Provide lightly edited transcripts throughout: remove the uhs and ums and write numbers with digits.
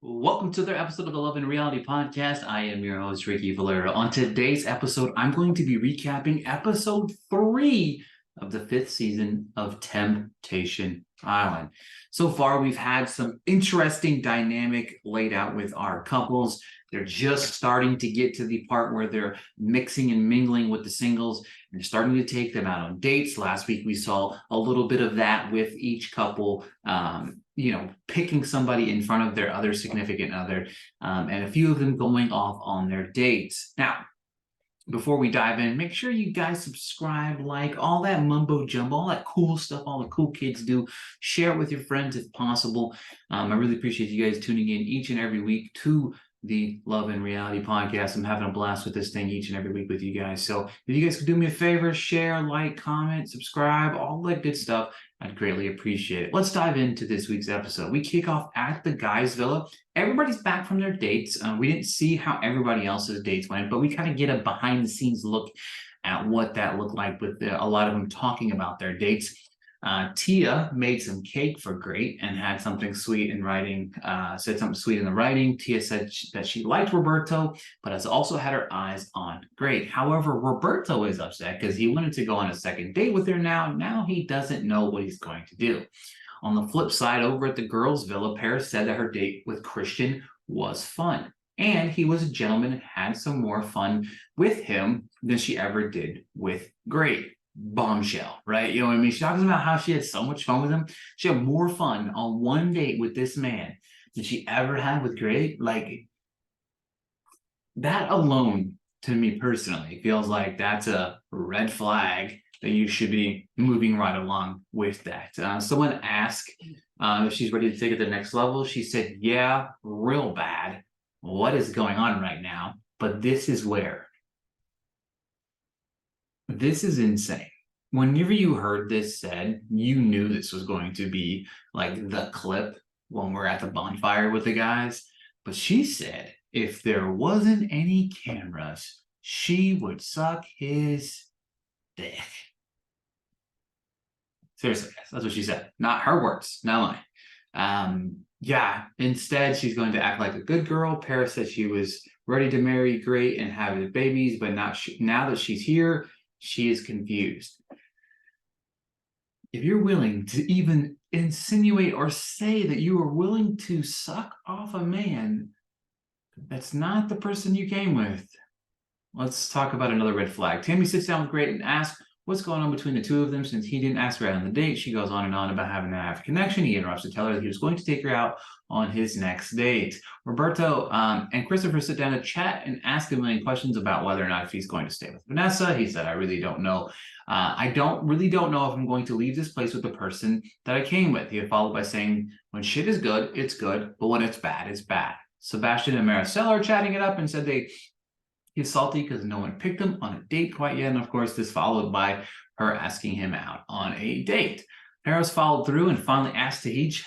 Welcome to another episode of the Love and Reality Podcast. I am your host, Ricky Valera. On today's episode, I'm going to be recapping episode 3 of the 5th season of Temptation Island. So far, we've had some interesting dynamic laid out with our couples. They're just starting to get to the part where they're mixing and mingling with the singles and they're starting to take them out on dates. Last week, we saw a little bit of that with each couple, picking somebody in front of their other significant other, and a few of them going off on their dates. Now, before we dive in, make sure you guys subscribe, like all that mumbo jumbo, all that cool stuff all the cool kids do. Share it with your friends if possible. I really appreciate you guys tuning in each and every week to the Love and Reality Podcast. I'm having a blast with this thing each and every week with you guys. So if you guys could do me a favor, share, like, comment, subscribe, all that good stuff, I'd greatly appreciate it. Let's dive into this week's episode. We kick off at the guys' villa. Everybody's back from their dates. We didn't see how everybody else's dates went, but we kind of get a behind-the-scenes look at what that looked like with a lot of them talking about their dates. Tia made some cake for Great and had something sweet in writing, said something sweet in the writing. Tia said that she liked Roberto, but has also had her eyes on Great. However, Roberto is upset because he wanted to go on a second date with her now. Now he doesn't know what he's going to do. On the flip side, over at the girls' villa, Paris said that her date with Christian was fun. And he was a gentleman and had some more fun with him than she ever did with Great. Bombshell, right? You know what I mean? She talks about how she had so much fun with him. She had more fun on one date with this man than she ever had with Great. Like, that alone, to me personally, feels like that's a red flag that you should be moving right along with that. Someone asked if she's ready to take it to the next level. She said, yeah, real bad. What is going on right now? But this is where. This is insane. Whenever you heard this said, you knew this was going to be like the clip when we're at the bonfire with the guys. But she said if there wasn't any cameras, she would suck his dick. Seriously, guys, that's what she said. Not her words, not mine. Instead, she's going to act like a good girl. Paris said she was ready to marry Great and have babies, but now that she's here, she is confused. If you're willing to even insinuate or say that you are willing to suck off a man that's not the person you came with, let's talk about another red flag. Tammy sits down with Great and asks what's going on between the two of them since he didn't ask her out on the date. She goes on and on about having to have a connection. He interrupts to tell her that he was going to take her out on his next date. Roberto and Christopher sit down to chat and ask a million questions about whether or not if he's going to stay with Vanessa. He said, I really don't know. I don't know if I'm going to leave this place with the person that I came with. He had followed by saying, when shit is good, it's good, but when it's bad, it's bad. Sebastian and Maricela are chatting it up and said he's salty because no one picked him on a date quite yet. And of course, this followed by her asking him out on a date. Paris followed through and finally asked Tahij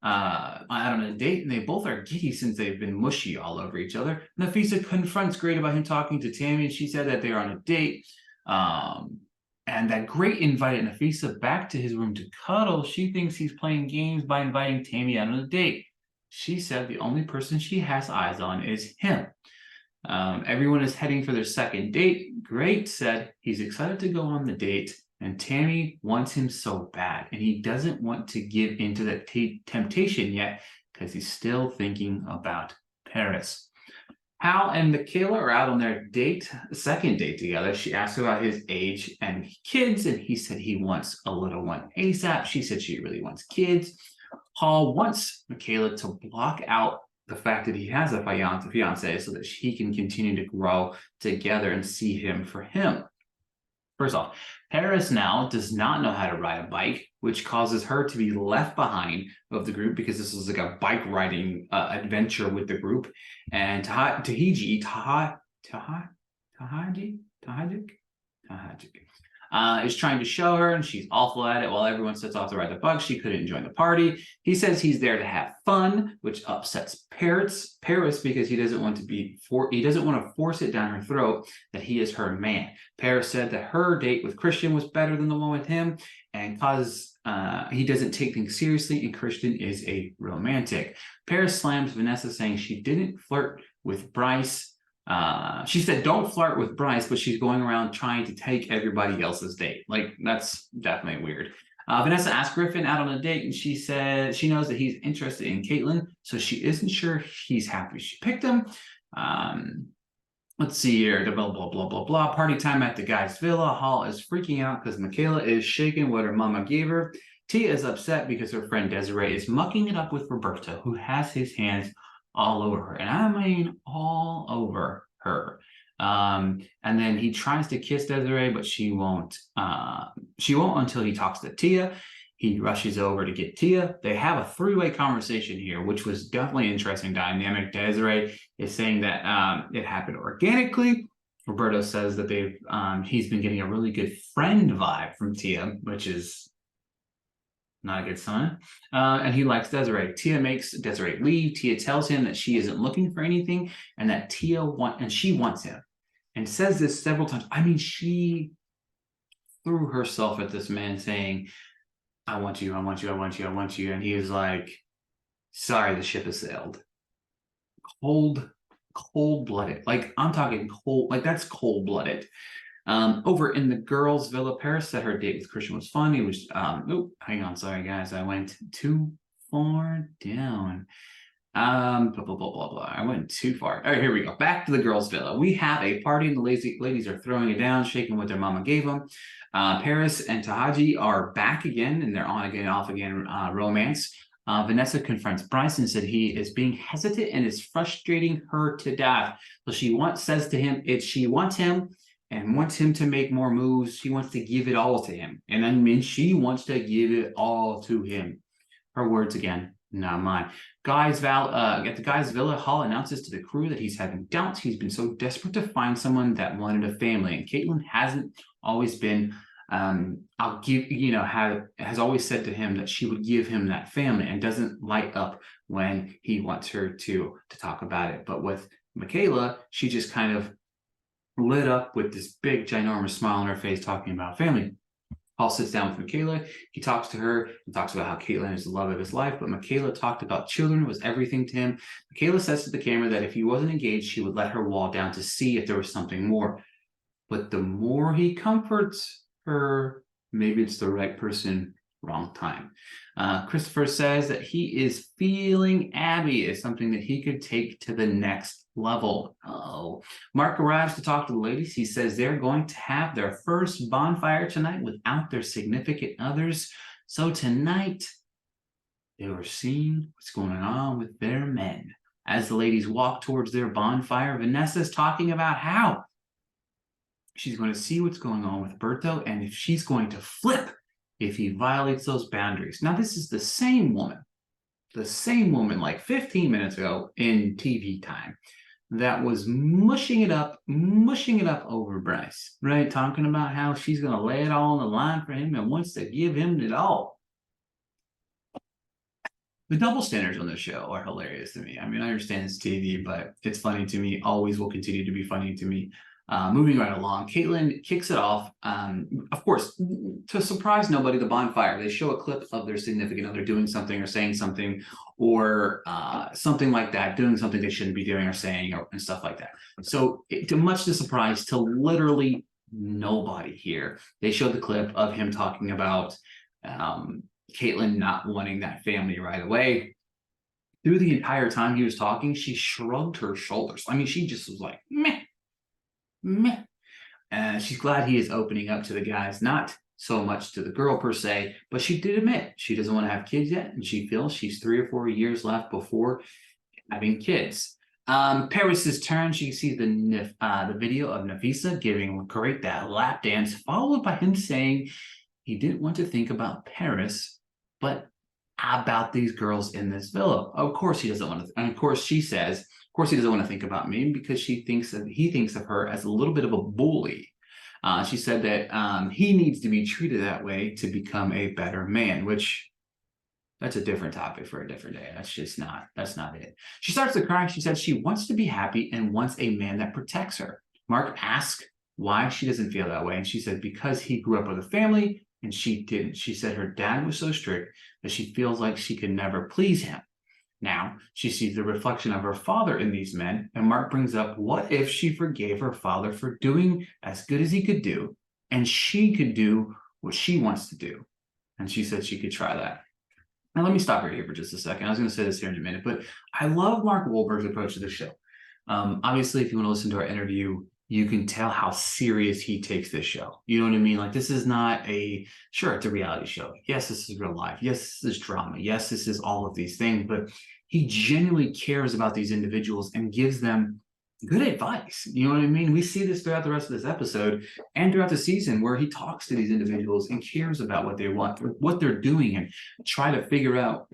out on a date, and they both are giddy since they've been mushy all over each other. Nafisa confronts Great about him talking to Tammy, and she said that they are on a date. And that Great invited Nafisa back to his room to cuddle. She thinks he's playing games by inviting Tammy out on a date. She said the only person she has eyes on is him. Everyone is heading for their second date. Great said he's excited to go on the date, and Tammy wants him so bad, and he doesn't want to give into that temptation yet because he's still thinking about Paris. Hal and Michaela are out on their second date together. She asked about his age and kids, and he said he wants a little one ASAP. She said she really wants kids. Hal wants Michaela to block out the fact that he has a fiance so that he can continue to grow together and see him for him. First off, Paris now does not know how to ride a bike, which causes her to be left behind of the group because this is like a bike riding adventure with the group. And Tahajik is trying to show her, and she's awful at it while everyone sets off to ride the bike. She couldn't join the party. He says he's there to have fun, which upsets Paris because he doesn't want to force it down her throat that he is her man. Paris said that her date with Christian was better than the one with him, and causes he doesn't take things seriously, and Christian is a romantic. Paris slams Vanessa, saying she didn't flirt with Bryce. She said don't flirt with Bryce, but she's going around trying to take everybody else's date. Like, that's definitely weird. Vanessa asked Griffin out on a date, and she said she knows that he's interested in Caitlin, so she isn't sure he's happy she picked him. Let's see here. Blah, blah, blah, blah, blah. Party time at the guy's villa. Hall is freaking out because Michaela is shaking what her mama gave her. Tia is upset because her friend Desiree is mucking it up with Roberto, who has his hands all over her. And I mean all over her. And then he tries to kiss Desiree, but she won't. She won't until he talks to Tia. He rushes over to get Tia. They have a three-way conversation here, which was definitely an interesting dynamic. Desiree is saying that it happened organically. Roberto says that he's been getting a really good friend vibe from Tia, which is not a good sign. And he likes Desiree. Tia makes Desiree leave. Tia tells him that she isn't looking for anything and that she wants him. And says this several times. I mean, she threw herself at this man saying, I want you, I want you, I want you, I want you. And he is like, sorry, the ship has sailed. Cold-blooded. Like, I'm talking cold, like that's cold-blooded. Over in the girls' villa, Paris said her date with Christian was fun. He was, hang on, sorry guys, I went too far down. Blah, blah, blah, blah, blah. I went too far. All right, here we go. Back to the girls' villa. We have a party, and the ladies are throwing it down, shaking what their mama gave them. Paris and Tahaji are back again, and they're on again, off again romance. Vanessa confronts Bryce and said he is being hesitant and is frustrating her to death. So she says to him, she wants him and wants him to make more moves. She wants to give it all to him. And I mean, she wants to give it all to him. Her words again, not mine. At the guy's villa, Hall announces to the crew that he's having doubts. He's been so desperate to find someone that wanted a family, and Caitlin hasn't always been. Has always said to him that she would give him that family, and doesn't light up when he wants her to talk about it. But with Michaela, she just kind of lit up with this big, ginormous smile on her face, talking about family. Paul sits down with Michaela. He talks to her and talks about how Caitlin is the love of his life, but Michaela talked about children was everything to him. Michaela says to the camera that if he wasn't engaged, she would let her wall down to see if there was something more. But the more he comforts her, maybe it's the right person, wrong time. Christopher says that he is feeling Abby as something that he could take to the next level. Mark arrives to talk to the ladies. He says they're going to have their first bonfire tonight without their significant others. So tonight, they were seeing what's going on with their men. As the ladies walk towards their bonfire, Vanessa's talking about how she's going to see what's going on with Berto, and if she's going to flip if he violates those boundaries. Now, this is the same woman like 15 minutes ago in TV time that was mushing it up over Bryce, right? Talking about how she's going to lay it all on the line for him and wants to give him it all. The double standards on the show are hilarious to me. I mean, I understand it's TV, but it's funny to me, always will continue to be funny to me. Moving right along, Caitlin kicks it off. Of course, to surprise nobody, the bonfire, they show a clip of their significant other doing something or saying something or something like that, doing something they shouldn't be doing or saying and stuff like that. So to much the surprise to literally nobody here, they showed the clip of him talking about Caitlin not wanting that family right away. Through the entire time he was talking, she shrugged her shoulders. I mean, she just was like, meh. She's glad he is opening up to the guys, not so much to the girl per se, but she did admit she doesn't want to have kids yet, and she feels she's 3 or 4 years left before having kids. Paris's turn. She sees the video of Nafisa giving Great that lap dance, followed by him saying he didn't want to think about Paris, but about these girls in this villa. Of course he doesn't want to, and of course she says, of course he doesn't want to think about me because he thinks of her as a little bit of a bully. She said that he needs to be treated that way to become a better man, which that's a different topic for a different day. That's not it. She starts to cry. She said she wants to be happy and wants a man that protects her. Mark asks why she doesn't feel that way, and she said because he grew up with a family and she didn't. She said her dad was so strict that she feels like she could never please him. Now she sees the reflection of her father in these men, and Mark brings up, what if she forgave her father for doing as good as he could do, and she could do what she wants to do? And she said she could try that. Now, let me stop right here for just a second. I was going to say this here in a minute, but I love Mark Wahlberg's approach to the show. Obviously, if you want to listen to our interview, you can tell how serious he takes this show. You know what I mean? Like, this is not sure, it's a reality show. Yes, this is real life. Yes, this is drama. Yes, this is all of these things, but he genuinely cares about these individuals and gives them good advice. You know what I mean? We see this throughout the rest of this episode and throughout the season, where he talks to these individuals and cares about what they want, what they're doing, and try to figure out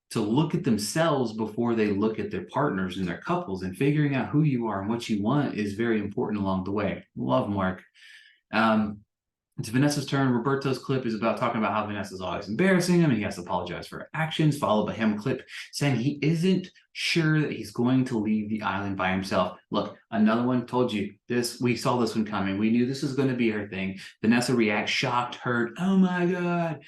to look at themselves before they look at their partners and their couples, and figuring out who you are and what you want is very important along the way. Love Mark. It's Vanessa's turn. Roberto's clip is about talking about how Vanessa's always embarrassing him and he has to apologize for her actions, followed by him clip saying he isn't sure that he's going to leave the island by himself. Look, another one, told you this. We saw this one coming. We knew this was going to be her thing. Vanessa reacts shocked, hurt. Oh my God.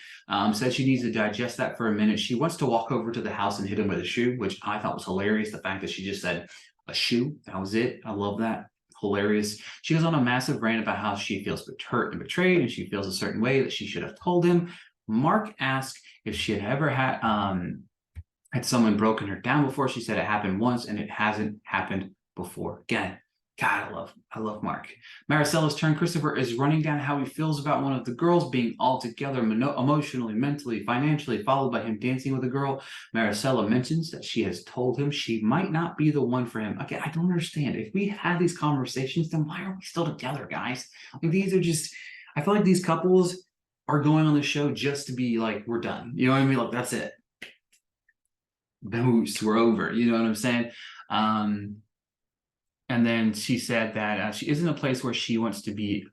Said she needs to digest that for a minute. She wants to walk over to the house and hit him with a shoe, which I thought was hilarious. The fact that she just said a shoe, that was it. I love that. Hilarious. She goes on a massive rant about how she feels hurt and betrayed, and she feels a certain way that she should have told him. Mark asked if she had ever had someone broken her down before. She said it happened once and it hasn't happened before. Again, God, I love Mark. Maricella's turn. Christopher is running down how he feels about one of the girls being altogether emotionally, mentally, financially, followed by him dancing with a girl. Maricela mentions that she has told him she might not be the one for him. Again, I don't understand. If we had these conversations, then why are we still together, guys? Like, these are just, I feel like these couples are going on the show just to be like, we're done. You know what I mean? Like, that's it. Boost, we're over. You know what I'm saying? And then she said that she isn't a place where she wants to be.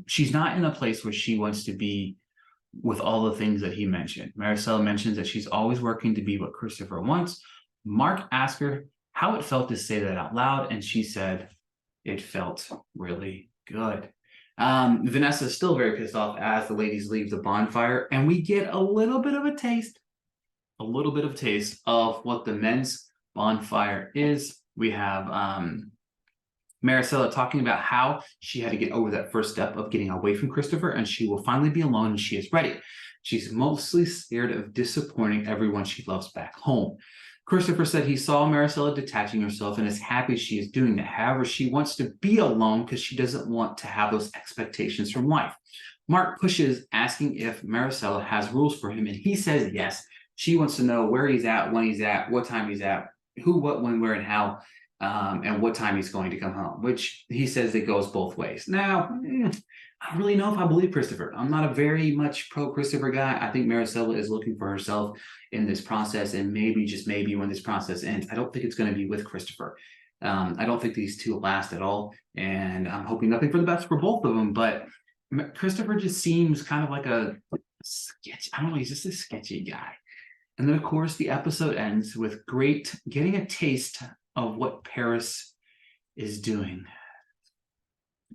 She's not in a place where she wants to be with all the things that he mentioned. Maricela mentions that she's always working to be what Christopher wants. Mark asked her how it felt to say that out loud, and she said it felt really good. Vanessa is still very pissed off as the ladies leave the bonfire, and we get a little bit of a taste of what the men's bonfire is. We have Maricela talking about how she had to get over that first step of getting away from Christopher, and she will finally be alone and she is ready. She's mostly scared of disappointing everyone she loves back home. Christopher said he saw Maricela detaching herself and is happy she is doing that. However, she wants to be alone because she doesn't want to have those expectations from life. Mark pushes, asking if Maricela has rules for him, and he says yes. She wants to know where he's at, when he's at, what time he's at, who, what, when, where, and how. And what time he's going to come home, which he says it goes both ways. Now, I don't really know if I believe Christopher. I'm not a very much pro-Christopher guy. I think Maricela is looking for herself in this process, and maybe, just maybe, when this process ends, I don't think it's going to be with Christopher. I don't think these two last at all, and I'm hoping nothing for the best for both of them, but Christopher just seems kind of like a sketch. I don't know, he's just a sketchy guy. And then, of course, the episode ends with getting a taste of what Paris is doing,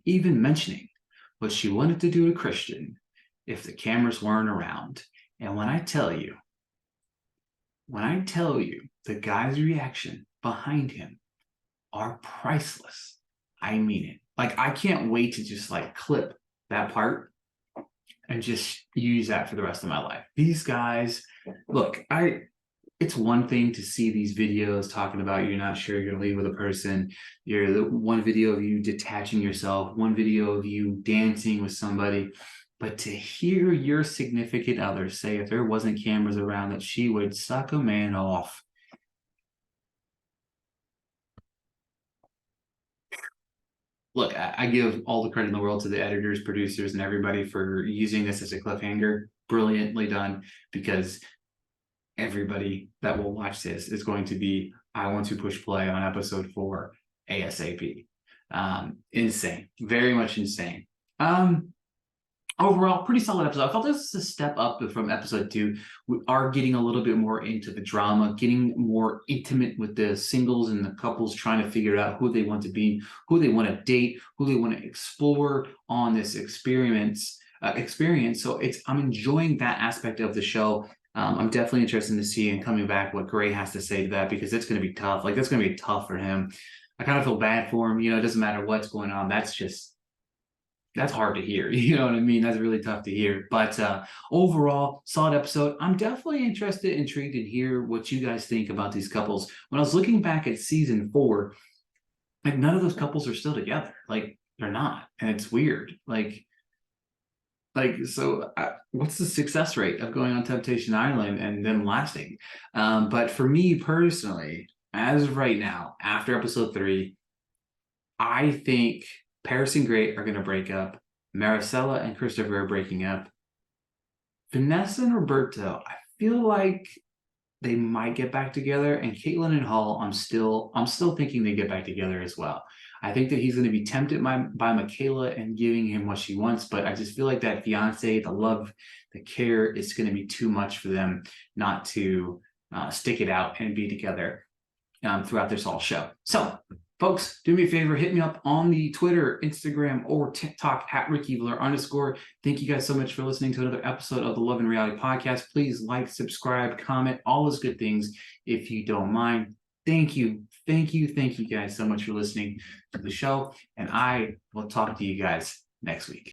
even mentioning what she wanted to do to Christian if the cameras weren't around. And when I tell you the guy's reaction behind him are priceless, I mean it. Like, I can't wait to just like clip that part and just use that for the rest of my life. These guys, look, it's one thing to see these videos talking about you're not sure you're going to leave with a person. You're the one video of you detaching yourself, one video of you dancing with somebody. But to hear your significant other say if there wasn't cameras around that she would suck a man off. Look, I give all the credit in the world to the editors, producers, and everybody for using this as a cliffhanger. Brilliantly done, because everybody that will watch this is going to be, I want to push play on episode 4 ASAP. Insane, very much insane. Overall, pretty solid episode. I felt this is a step up from episode 2. We are getting a little bit more into the drama, getting more intimate with the singles and the couples, trying to figure out who they want to be, who they want to date, who they want to explore on this experience experience. So I'm enjoying that aspect of the show. I'm definitely interested to see and coming back what Gray has to say to that, because it's going to be tough. Like, that's going to be tough for him. I kind of feel bad for him. It doesn't matter what's going on. That's hard to hear. You know what I mean? That's really tough to hear. But overall, solid episode. I'm definitely interested, intrigued to hear what you guys think about these couples. When I was looking back at season 4, like, none of those couples are still together. Like, they're not, and it's weird. So what's the success rate of going on Temptation Island and them lasting? But for me personally, as of right now, after episode 3, I think Paris and Gray are going to break up. Maricela and Christopher are breaking up. Vanessa and Roberto, I feel like they might get back together. And Caitlin and Hall, I'm still thinking they get back together as well. I think that he's going to be tempted by Michaela and giving him what she wants, but I just feel like that fiance, the love, the care, is going to be too much for them not to stick it out and be together throughout this whole show. So, folks, do me a favor, hit me up on the Twitter, Instagram, or TikTok at @RickyVler_. Thank you guys so much for listening to another episode of the Love and Reality Podcast. Please like, subscribe, comment, all those good things if you don't mind. Thank you guys so much for listening to the show, and I will talk to you guys next week.